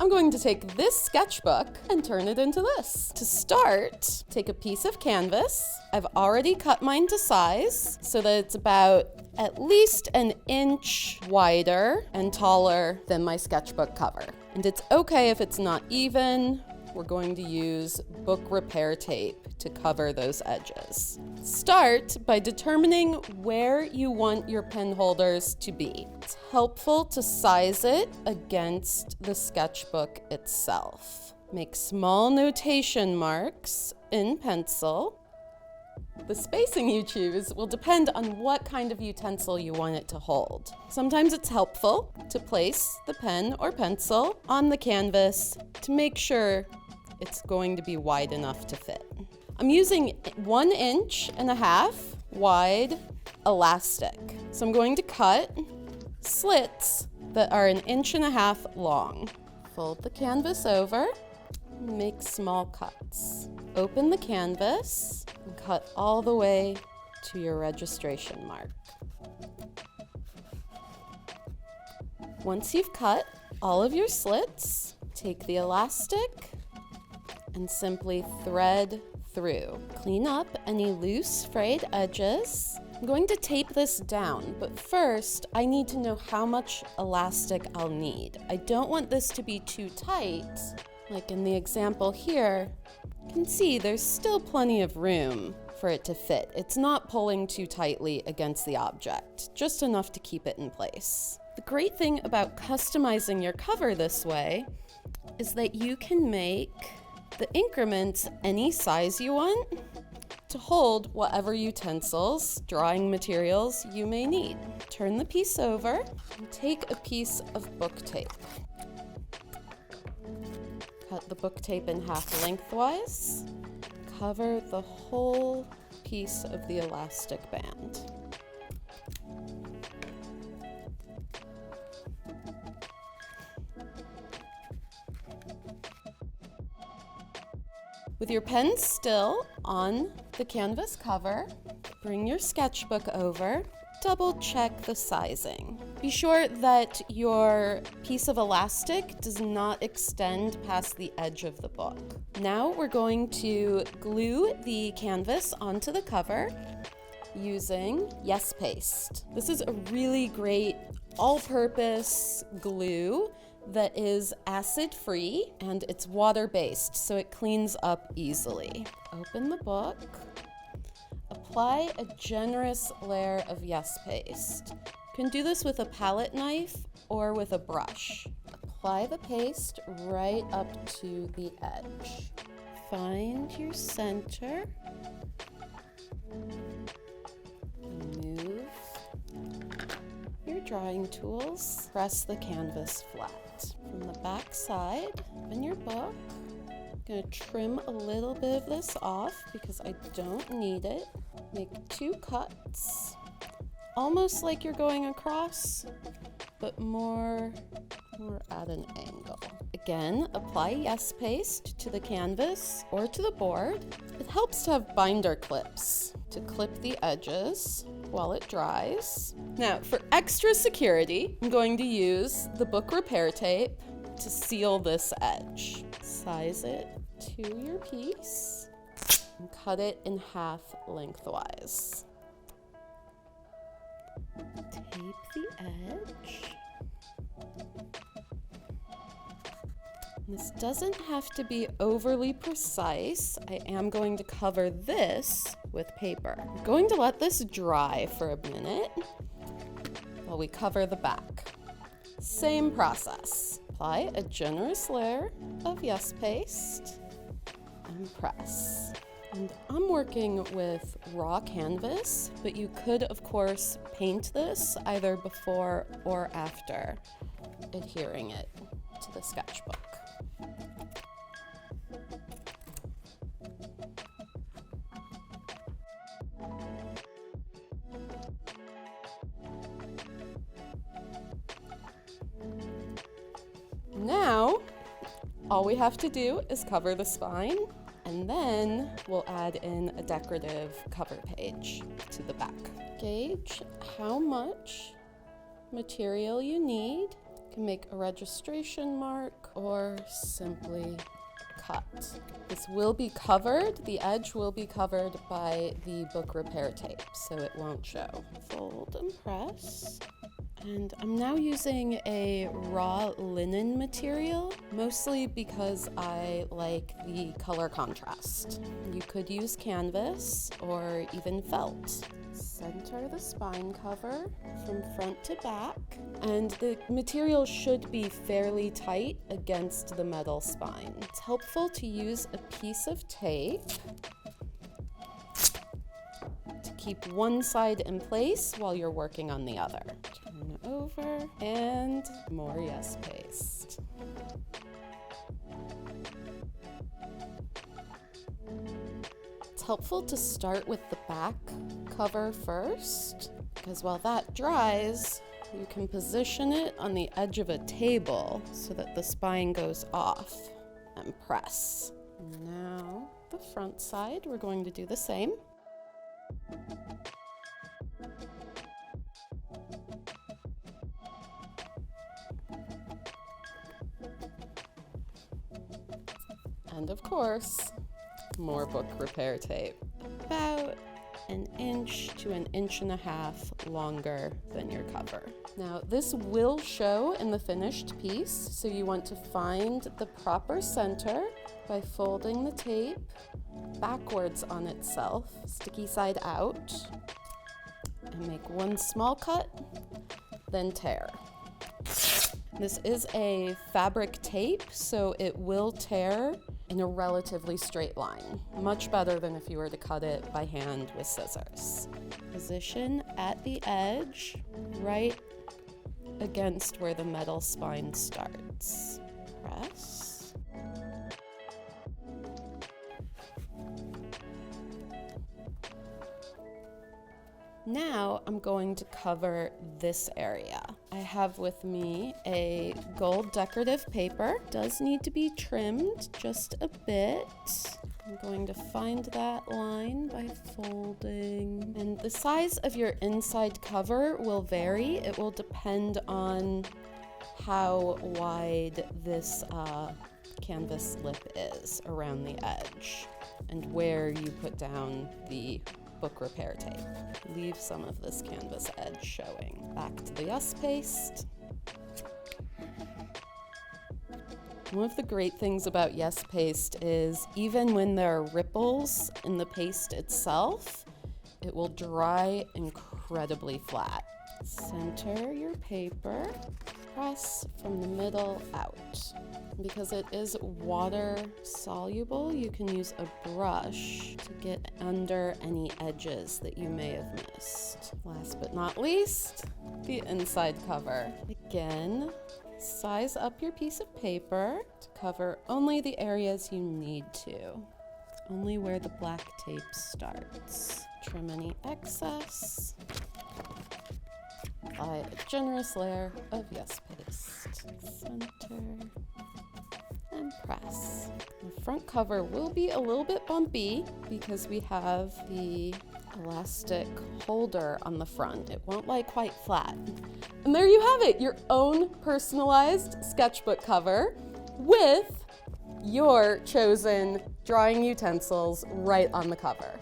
I'm going to take this sketchbook and turn it into this. To start, take a piece of canvas. I've already cut mine to size so that it's about at least an inch wider and taller than my sketchbook cover. And it's okay if it's not even. We're going to use book repair tape to cover those edges. Start by determining where you want your pen holders to be. It's helpful to size it against the sketchbook itself. Make small notation marks in pencil. The spacing you choose will depend on what kind of utensil you want it to hold. Sometimes it's helpful to place the pen or pencil on the canvas to make sure it's going to be wide enough to fit. I'm using 1.5 inch wide elastic. So I'm going to cut slits that are 1.5 inches long. Fold the canvas over, make small cuts. Open the canvas and cut all the way to your registration mark. Once you've cut all of your slits, take the elastic and simply thread through. Clean up any loose frayed edges. I'm going to tape this down, but first I need to know how much elastic I'll need. I don't want this to be too tight. Like in the example here, you can see there's still plenty of room for it to fit. It's not pulling too tightly against the object, just enough to keep it in place. The great thing about customizing your cover this way is that you can make the increments any size you want to hold whatever utensils, drawing materials you may need. Turn the piece over and take a piece of book tape. Cut the book tape in half lengthwise. Cover the whole piece of the elastic band. With your pen still on the canvas cover, bring your sketchbook over, double check the sizing. Be sure that your piece of elastic does not extend past the edge of the book. Now we're going to glue the canvas onto the cover using Yes Paste. This is a really great all-purpose glue that is acid-free and it's water-based, so it cleans up easily. Open the book. Apply a generous layer of Yes Paste. You can do this with a palette knife or with a brush. Apply the paste right up to the edge. Find your center. Move your drawing tools. Press the canvas flat. From the back side, open your book. I'm going to trim a little bit of this off because I don't need it. Make 2 cuts, almost like you're going across, but more at an angle. Again, apply Yes Paste to the canvas or to the board. It helps to have binder clips to clip the edges while it dries. Now, for extra security, I'm going to use the book repair tape to seal this edge. Size it to your piece and cut it in half lengthwise. Tape the edge. This doesn't have to be overly precise. I am going to cover this with paper. I'm going to let this dry for a minute while we cover the back. Same process. Apply a generous layer of Yes Paste and press. And I'm working with raw canvas, but you could, of course, paint this either before or after adhering it to the sketchbook. Now, all we have to do is cover the spine, and then we'll add in a decorative cover page to the back. Gauge how much material you need You can make a registration mark or simply cut. This will be covered, the edge will be covered by the book repair tape, so it won't show. Fold and press. And I'm now using a raw linen material, mostly because I like the color contrast. You could use canvas or even felt. Center the spine cover from front to back, and the material should be fairly tight against the metal spine. It's helpful to use a piece of tape to keep one side in place while you're working on the other. Turn over, and more yes paste. It's helpful to start with the back cover first, because while that dries, you can position it on the edge of a table so that the spine goes off and press. Now, the front side, we're going to do the same. And of course, more book repair tape. About an inch to an inch and a half longer than your cover. Now, this will show in the finished piece, so you want to find the proper center by folding the tape backwards on itself, sticky side out, and make one small cut, then tear. This is a fabric tape, so it will tear in a relatively straight line. Much better than if you were to cut it by hand with scissors. Position at the edge, right against where the metal spine starts. Press. Now I'm going to cover this area. I have with me a gold decorative paper. Does need to be trimmed just a bit. I'm going to find that line by folding. And the size of your inside cover will vary. It will depend on how wide this canvas lip is around the edge and where you put down the book repair tape. Leave some of this canvas edge showing. Back to the yes paste. One of the great things about yes paste is even when there are ripples in the paste itself, it will dry incredibly flat. Center your paper, press from the middle out. Because it is water soluble, you can use a brush to get under any edges that you may have missed. Last but not least, the inside cover. Again, size up your piece of paper to cover only the areas you need to, only where the black tape starts. Trim any excess. Apply a generous layer of yes paste. Center and press. The front cover will be a little bit bumpy because we have the elastic holder on the front. It won't lie quite flat. And there you have it, your own personalized sketchbook cover with your chosen drawing utensils right on the cover.